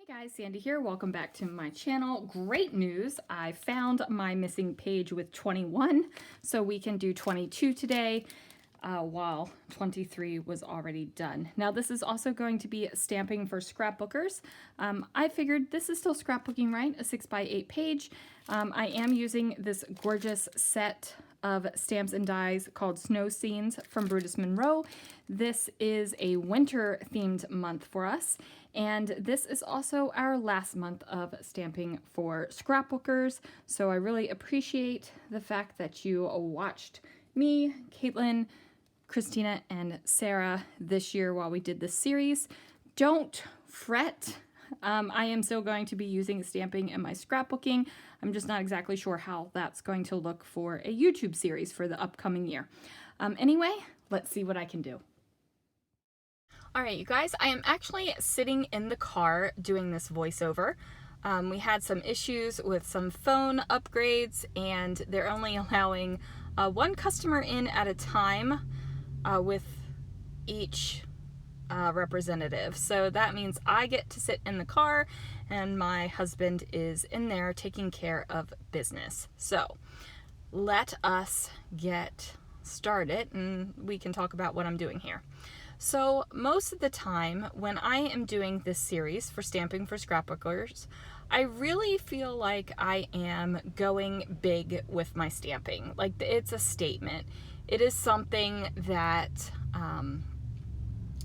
Hey guys, Sandy here. Welcome back to my channel. Great news. I found my missing page with 21, so we can do 22 today while 23 was already done. Now this is also going to be stamping for Scrapbookers. I figured this is still scrapbooking, right? A 6x8 page. I am using this gorgeous set of stamps and dies called Snow Scenes from Brutus Monroe. This is a winter themed month for us, and this is also our last month of stamping for Scrapbookers, so I really appreciate the fact that you watched me, Caitlin, Christina, and Sarah this year while we did this series. Don't fret. I am still going to be using stamping in my scrapbooking. I'm just not exactly sure how that's going to look for a YouTube series for the upcoming year. Anyway, let's see what I can do. All right, you guys, I am actually sitting in the car doing this voiceover. We had some issues with some phone upgrades, and they're only allowing one customer in at a time with each representative. So that means I get to sit in the car and my husband is in there taking care of business. So let us get started and we can talk about what I'm doing here. So most of the time when I am doing this series for Stamping for Scrapbookers, I really feel like I am going big with my stamping. Like, it's a statement. It is something that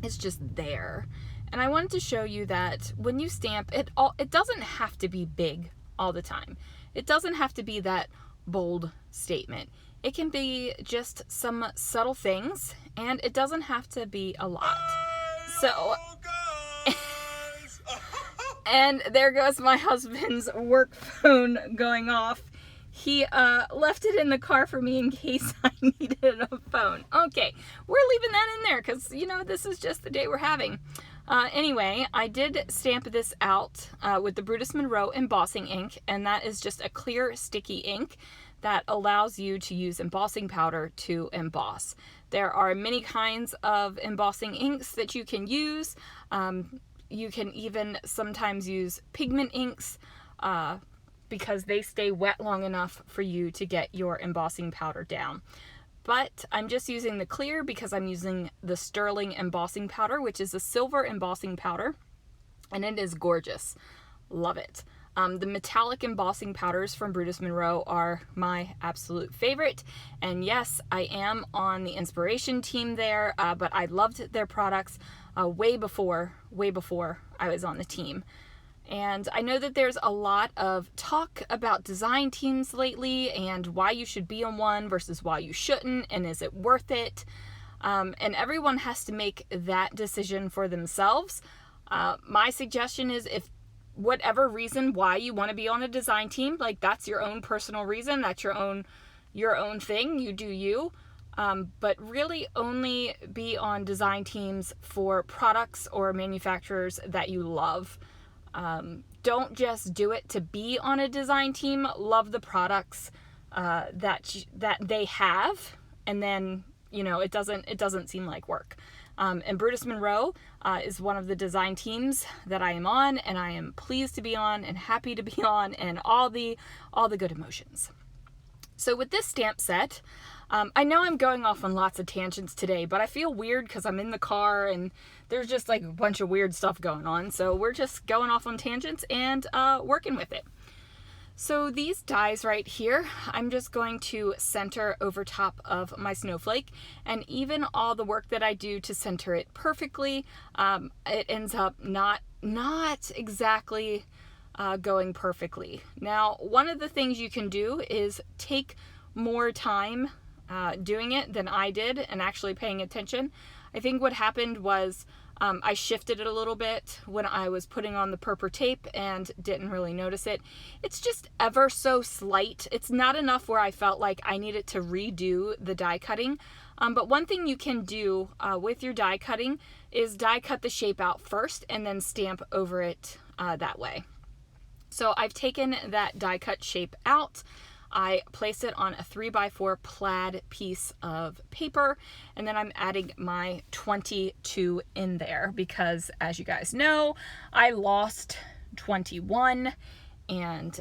it's just there. And I wanted to show you that when you stamp, it doesn't have to be big all the time. It doesn't have to be that bold statement. It can be just some subtle things, and it doesn't have to be a lot. So, and there goes my husband's work phone going off. He left it in the car for me in case I needed a phone. Okay, we're leaving that in there because, you know, this is just the day we're having. Anyway, I did stamp this out with the Brutus Monroe embossing ink, and that is just a clear sticky ink that allows you to use embossing powder to emboss. There are many kinds of embossing inks that you can use. You can even sometimes use pigment inks, because they stay wet long enough for you to get your embossing powder down. But I'm just using the clear because I'm using the sterling embossing powder, which is a silver embossing powder, and it is gorgeous. Love it. The metallic embossing powders from Brutus Monroe are my absolute favorite. And yes, I am on the inspiration team there, but I loved their products way before I was on the team. And I know that there's a lot of talk about design teams lately and why you should be on one versus why you shouldn't, and is it worth it? And everyone has to make that decision for themselves. My suggestion is, if whatever reason why you want to be on a design team, like, that's your own personal reason, that's your own thing, you do you. But really only be on design teams for products or manufacturers that you love. Don't just do it to be on a design team. Love the products that they have, and then, you know, it doesn't seem like work. And Brutus Monroe is one of the design teams that I am on, and I am pleased to be on and happy to be on, and all the good emotions. So with this stamp set, I know I'm going off on lots of tangents today, but I feel weird because I'm in the car and there's just like a bunch of weird stuff going on. So we're just going off on tangents and working with it. So these dies right here, I'm just going to center over top of my snowflake, and even all the work that I do to center it perfectly, it ends up not exactly going perfectly. Now, one of the things you can do is take more time doing it than I did and actually paying attention. I think what happened was I shifted it a little bit when I was putting on the purple tape and didn't really notice it. It's just ever so slight. It's not enough where I felt like I needed to redo the die cutting. But one thing you can do with your die cutting is die cut the shape out first and then stamp over it that way. So I've taken that die cut shape out. I place it on a 3x4 plaid piece of paper, and then I'm adding my 22 in there because, as you guys know, I lost 21 and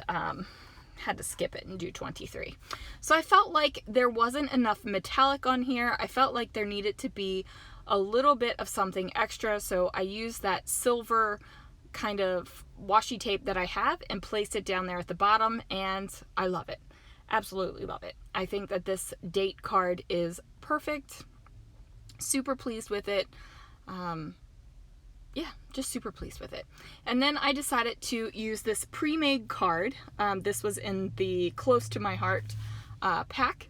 had to skip it and do 23. So I felt like there wasn't enough metallic on here. I felt like there needed to be a little bit of something extra, so I used that silver kind of washi tape that I have and placed it down there at the bottom, and I love it. Absolutely love it. I think that this date card is perfect. Super pleased with it. Yeah, just super pleased with it. And then I decided to use this pre-made card. This was in the Close to My Heart pack.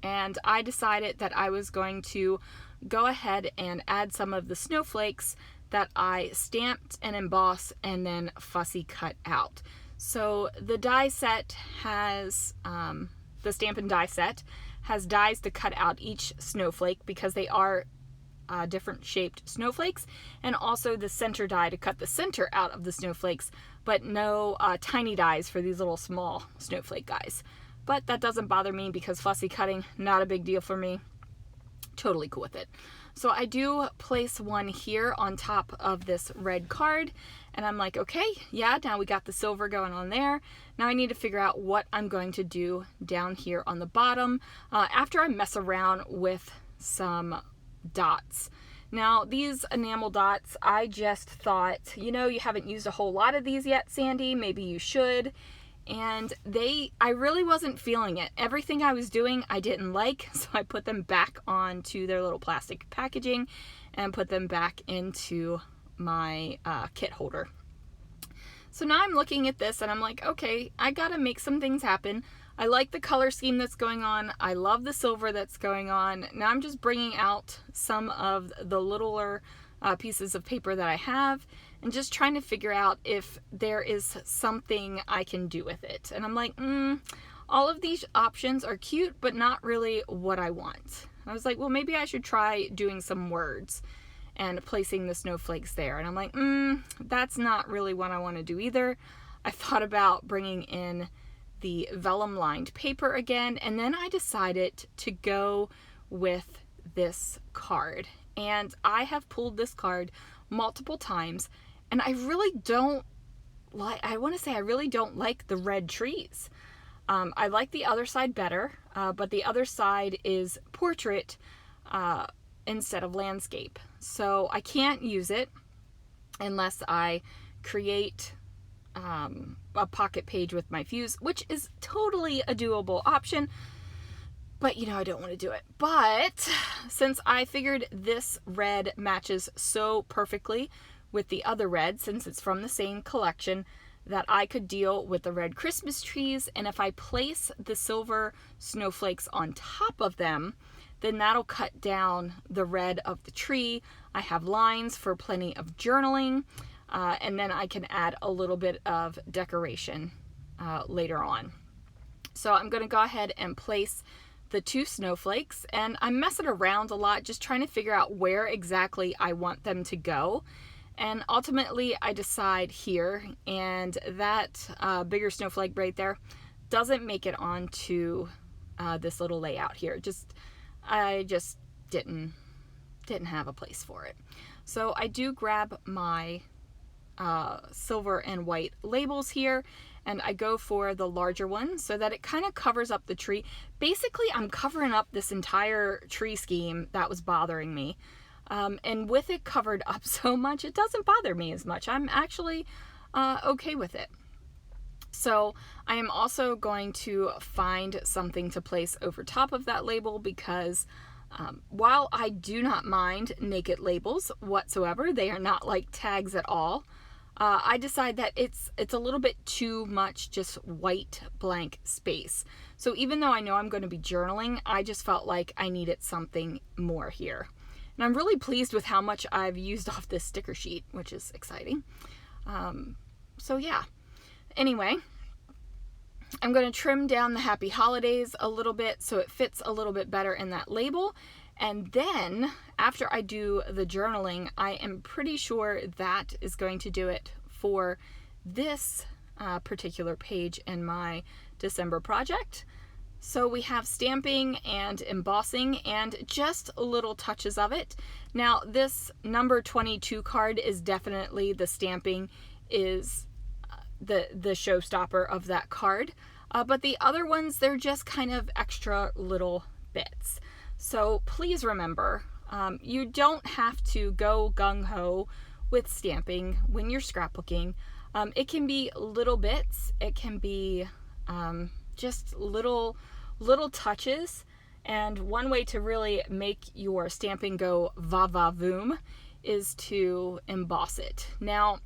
And I decided that I was going to go ahead and add some of the snowflakes that I stamped and embossed and then fussy cut out. So the die set has, the stamp and die set has dies to cut out each snowflake because they are different shaped snowflakes, and also the center die to cut the center out of the snowflakes, but no tiny dies for these little small snowflake guys. But that doesn't bother me because fussy cutting, not a big deal for me. Totally cool with it. So I do place one here on top of this red card, and I'm like, okay, yeah, now we got the silver going on there. Now I need to figure out what I'm going to do down here on the bottom after I mess around with some dots. Now these enamel dots, I just thought, you know, you haven't used a whole lot of these yet, Sandy, maybe you should. And I really wasn't feeling it. Everything I was doing I didn't like, so I put them back onto their little plastic packaging and put them back into my kit holder. So now I'm looking at this and I'm like, okay, I gotta make some things happen. I like the color scheme that's going on. I love the silver that's going on. Now I'm just bringing out some of the littler pieces of paper that I have and just trying to figure out if there is something I can do with it. And I'm like, all of these options are cute, but not really what I want. I was like, well, maybe I should try doing some words and placing the snowflakes there. And I'm like, that's not really what I want to do either. I thought about bringing in the vellum lined paper again, and then I decided to go with this card. And I have pulled this card multiple times, and I really don't like, I want to say I really don't like the red trees. I like the other side better, but the other side is portrait instead of landscape. So I can't use it unless I create a pocket page with my fuse, which is totally a doable option. But, you know, I don't want to do it. But since I figured this red matches so perfectly with the other red, since it's from the same collection, that I could deal with the red Christmas trees. And if I place the silver snowflakes on top of them, then that'll cut down the red of the tree. I have lines for plenty of journaling. And then I can add a little bit of decoration later on. So I'm going to go ahead and place the two snowflakes, and I'm messing around a lot just trying to figure out where exactly I want them to go. And ultimately I decide here, and that bigger snowflake right there doesn't make it onto this little layout here. I just didn't have a place for it. So I do grab my silver and white labels here, and I go for the larger one so that it kind of covers up the tree. Basically, I'm covering up this entire tree scheme that was bothering me. And with it covered up so much, it doesn't bother me as much. I'm actually okay with it. So I am also going to find something to place over top of that label because while I do not mind naked labels whatsoever, they are not like tags at all. I decide that it's a little bit too much just white blank space. So even though I know I'm going to be journaling, I just felt like I needed something more here. And I'm really pleased with how much I've used off this sticker sheet, which is exciting. So yeah. Anyway, I'm going to trim down the Happy Holidays a little bit so it fits a little bit better in that label. And then after I do the journaling, I am pretty sure that is going to do it for this particular page in my December project. So we have stamping and embossing and just little touches of it. Now this number 22 card is definitely the stamping is the showstopper of that card. But the other ones, they're just kind of extra little bits. So please remember, you don't have to go gung-ho with stamping when you're scrapbooking. It can be little bits. It can be just little touches. And one way to really make your stamping go va-va-voom is to emboss it. Now,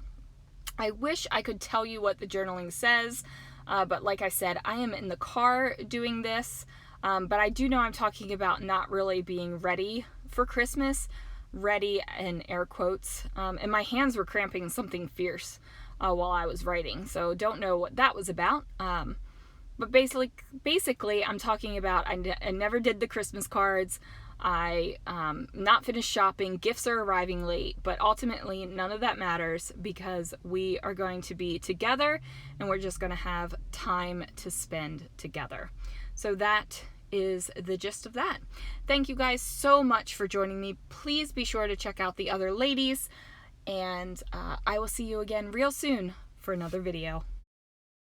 I wish I could tell you what the journaling says, but like I said, I am in the car doing this, but I do know I'm talking about not really being ready for Christmas, ready in air quotes, and my hands were cramping something fierce while I was writing, so don't know what that was about. But basically, I'm talking about I never did the Christmas cards. I not finished shopping. Gifts are arriving late, but ultimately none of that matters because we are going to be together and we're just going to have time to spend together. So that is the gist of that. Thank you guys so much for joining me. Please be sure to check out the other ladies, and I will see you again real soon for another video.